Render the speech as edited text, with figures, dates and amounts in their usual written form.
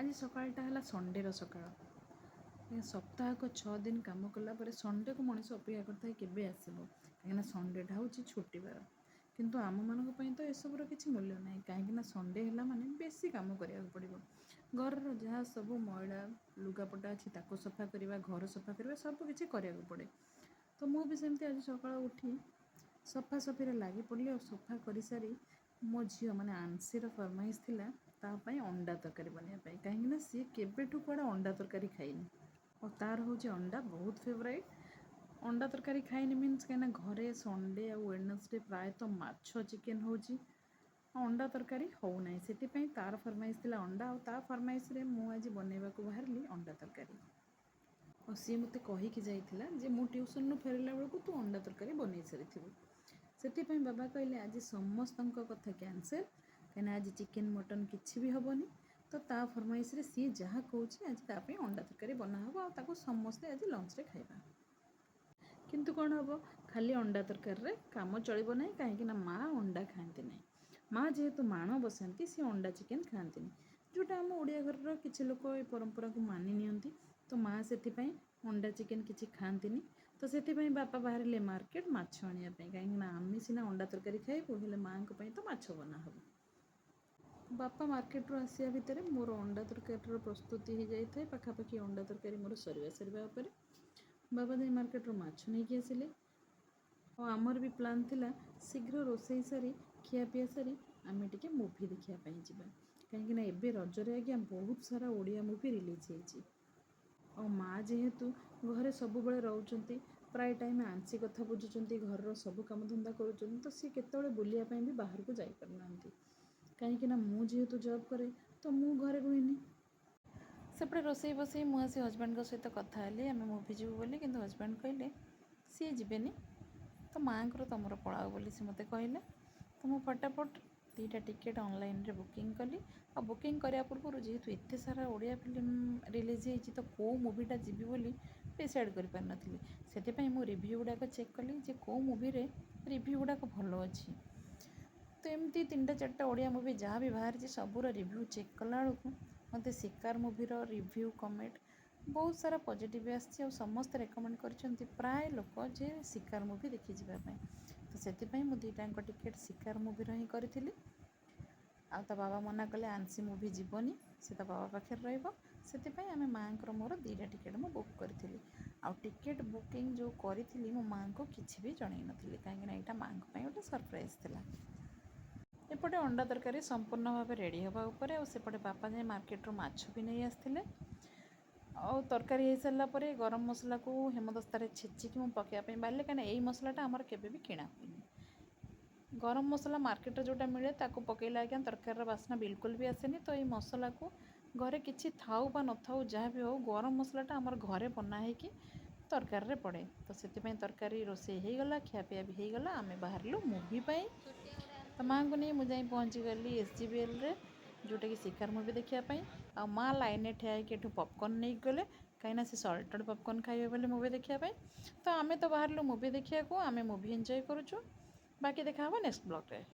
आज सकाळटा है संडेर सकाळ सप्ताहक 6 दिन काम कलापर संडे को मनीष अपेक्षा करता है केबे आसब कहीं संडेटा हूँ छुट्टी बार किंतु आम मानी तो यू किसी मूल्य ना कहीं संडे है माने बेसी काम करा पड़ो घर जहाँ सब मैला लुगापटा अच्छी ताको सफा करवा घर सफा करवा सबकि कराया पड़े। तो मुझे आज सका उठी सफा सफी लगी पड़ी और सफा कर सारी मो झी मैंने आंसीर फरमाइश थिला तापाई अंडा तरकारी बनवाई कहीं सी केवेठू कड़े अंडा तरकारी खाईनी और तार हूँ अंडा बहुत फेवराइट। अंडा तरकारी खाईनी मीन्स कहीं घरे संडे आ वेडनेसडे प्रायतः माछ चिकेन हो अंडा तरकारी होना से तार फरमाइश थिला अंडा और ता फरमाइश रे मु आज बनैबा को बाहरली अंडा तरकारी और सी मत कहीकि जाइथिला जे मु ट्यूशन नु फेरला बेलू तू अंडा तरकारी बनै सारी से बाबा कहले आज समस्त कथा कैंसल कहीं आज चिकेन मटन किसी भी हेनी तो ता फरमाइश रे सी जहाँ कौच आज तापाई अंडा तरकारी बनाहब आ समस्ते आज लंच रे खाइबा किंतु कौन हम खाली अंडा तरकारी काम चलो ना कहीं माँ अंडा खाती ना माँ जेहेतु माण बसाती सी अंडा चिकेन खाती जोटा आम ओडिया घर किसी लोग ये परंपरा को मानि नियंती तो माँ से अंडा चिकेन किसी खाती तो से बापा बाहर मार्केट माछ आने कहीं आम सीना अंडा तरकारी खाइबू हेले माँ तो माछ बनाहब बापा मार्केट रू आसिया भितर मोर अंडा तरकारी प्रस्तुति हो जाए पाखापाखि अंडा तरकारी मोर सरिया बाबा जाई मार्केट रू माछ नहीं आसिले और आमर भी प्लान थिला शीघ्र रोसई सारी खियापिया सारी आम टे मुवी देखापी जावा कहीं एबे रजरे आज्ञा बहुत सारा ओडिया मुवी रिलीज होती और माँ जेहेतु घरे सब बेले रोचती प्राय टाइम आंसी कथा बुझुंट घर सब कम धंदा कर तो सी केतले बुलायापी भी बाहर को जापारना कहीं मुझेतु जॉब करे तो मु घरे रुहनी सेपटे रोसई बसई मुझे हजबैंड सहित कथा हेली आम मुवी जीवु बोली कि हजबैंड कहले सी जीवेनी तो माँ को तुमर पलाओ बोली सी मत कहले तो मुझे फटाफट 2टा टिकेट ऑनलाइन रे बुकिंग कली आ बुकिंग करने पूर्व जेहेतु एत सारा ओडिया फिल्म रिलीज होती तो कौ मुवीटा जीवी बोली डिसाइड कर पार नथली से मु रिव्यू गुड़ाक चेक कली जे कौ मूवी रे रिव्यू गुड़ाक भल अच्छी तो एमती 3टा 4टा ओडिया मुवी जहाँ भी बाहर सबूर रिव्यू चेक कला बेलू मत शिकार मूवीर रिव्यू कमेंट बहुत सारा पॉजिटिव आसी समस्त रेकमेंड कर प्राय लोक जे शिकार मूवी देखी जावाई तो से 2टा टिकेट शिकार मूवीर ही करी आ बाबा मना कले आंसी मूवी जीवनी से बाबा पाखे रही आम माँ मोर 2टा टिकेट मु बुक करी आ टिकेट बुकिंग जो करी मो माँ को किसी भी जन नी कहीं यहाँ माँ गोटे सरप्राइज था एपटे अंडा तरकारी संपूर्ण भाव रेडी होगा और सेपटे बापा जाए मार्केट रू माछ भी नहीं आसते और तरकारी हो सारापर गरम मसला को हेमदस्तार छेचिकी मुझे पकाइवाई बारे कहीं यही मसलाटा आमर केवे भी किणा हुए गरम मसला मार्केट जोटा मिले ताको पकईला आज्ञा तरकारी बास्ना बिल्कुल भी आसेनी तो ये मसला को घरे किसी थाऊ बा न थाऊ जहाँ भी हो गरम मसलाटा आमर घरे बनाई तरकारी रे पड़े तो से तरकारी रोषे हो गला खियापिया भी हो गला आम बाहर मुवी तो माँ को नहीं मुझे पहुँची गली SGBL रे जोटा कि शिकार मुवी देखापी आ माँ लाइन ठिया होकर पपकर्न नहीं गले कहीं से सल्टेड पपकर्न खाइबे बोले मुवी देखापी तो आम तो बाहर मुवी देखा आम मुवी एंजॉय करुचु बाकी देखा नेक्स्ट ब्लॉग रे।